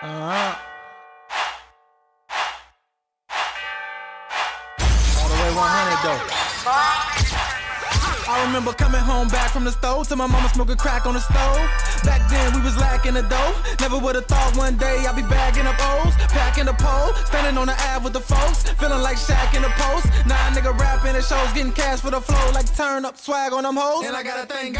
All the way 100 though. I remember coming home back from the stove to my mama smoking crack on the stove. Back then we was lacking the dough. Never would've thought one day I'd be bagging up O's, packing the pole, standing on the Ave with the folks, feeling like Shaq in the post. Now a nigga rapping at shows, getting cash for the flow, like turn up swag on them hoes. And I gotta thank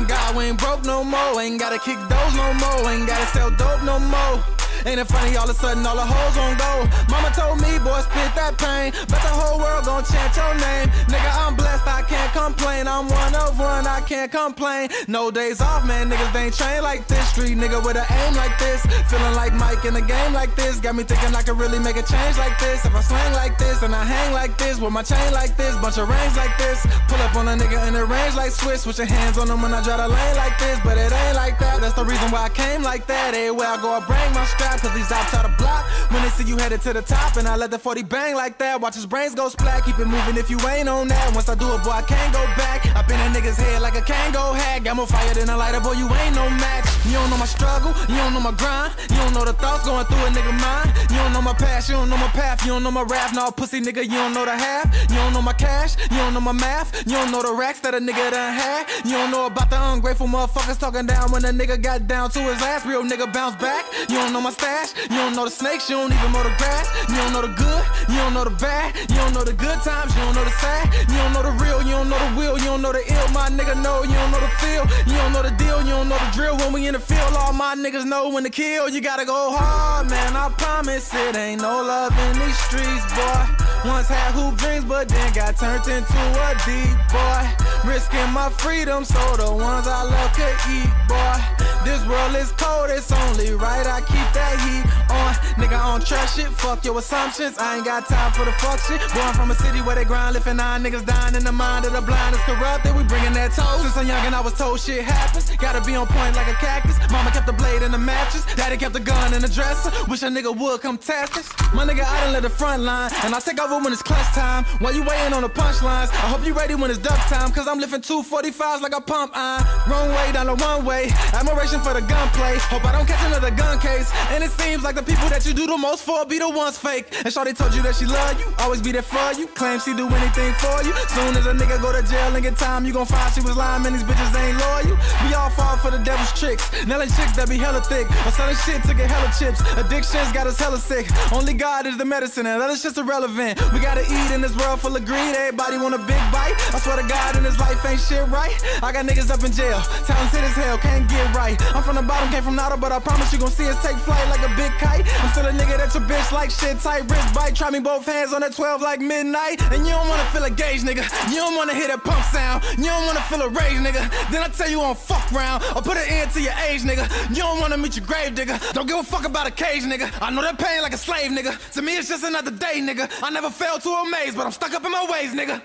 God we ain't broke no more. Ain't gotta kick those no more. Ain't gotta sell dope no more. Ain't it funny, all of a sudden all the hoes on go. Mama told me, boy, spit that pain, but the whole world gon' chant your name. Nigga, I'm blessed, I can't complain. I'm one of one, I can't complain. No days off, man, niggas they ain't trained like this. Street nigga with an aim like this, feeling like Mike in a game like this. Got me thinking I could really make a change like this. If I slang like this and I hang like this, with my chain like this, bunch of rings like this. Pull up on a nigga in the range like Swiss, switch your hands on them when I drive the lane like this. But it ain't like that, that's the reason why I came like that. Everywhere I go I bring my strap, cause these ops out the block. When they see you headed to the top and I let the 40 bang like that, watch his brains go splat. Keep it moving if you ain't on that. Once I do it, boy, I can't go back. I've been a nigga's head like a Kango hat. Got more fire than a lighter, boy, you ain't no match. You don't know my struggle, you don't know my grind. You don't know the thoughts going through a nigga mind. You don't know my past, you don't know my path. You don't know my rap, no pussy nigga, you don't know the half. You don't know my cash, you don't know my math. You don't know the racks that a nigga done had. You don't know about the ungrateful motherfuckers talking down when a nigga got down to his ass. Real nigga bounce back. You don't know my stash, you don't know the snakes, you don't even know the grass. You don't know the good, you don't know the bad. You don't know the good times, you don't know the sad. You don't know the real, you don't know the will. You don't know the ill, my nigga know. You don't know the feel, you don't know the deal. You don't know the drill. When we in the field, all my niggas know when to kill. You gotta go hard, man, I promise it ain't no love in these streets, boy. Once had hoop dreams, but then got turned into a deep boy. Risking my freedom so the ones I love could eat, boy. This world is cold, it's only right I keep that heat on. Nigga, I don't trust shit, fuck your assumptions. I ain't got time for the fuck shit. Born from a city where they grind, lifting 9 niggas dying in the mind of the blind is corrupted. We bringing that toll. Since I'm young and I was told shit happens, gotta be on point like a cactus. Mama kept the blade in the mattress, daddy kept the gun in the dresser. Wish a nigga would come test us. My nigga, I done let the front line, and I take over when it's clutch time. While you waiting on the punchlines, I hope you ready when it's duck time, cause I'm lifting 245s like a pump iron. Wrong way down the one way, admiration for the gunplay. Hope I don't catch another gun case. And it seems like the people that you do the most for be the ones fake. And shawty told you that she love you, always be there for you. Claims she do anything for you. Soon as a nigga go to jail and get time, you gon' find she was lying, man, these bitches ain't loyal. We all fall for the devil's tricks, nailing chicks that be hella thick, or selling shit to get hella chips. Addictions got us hella sick. Only God is the medicine and other shit's irrelevant. We gotta eat in this world full of greed. Everybody want a big bite. I swear to God in this life ain't shit right. I got niggas up in jail, talented as hell, can't get right. I'm from the bottom, came from Nada, but I promise you gon' see us take flight like a big kite. I'm still a nigga that your bitch like shit tight, wrist bite. Try me both hands on that 12 like midnight. And you don't wanna feel a gauge, nigga. You don't wanna hear that pump sound. You don't wanna feel a rage, nigga. Then I tell you on fuck round, or put an end to your age, nigga. You don't wanna meet your grave, digger. Don't give a fuck about a cage, nigga. I know that pain like a slave, nigga. To me it's just another day, nigga. I never failed to amaze, but I'm stuck up in my ways, nigga.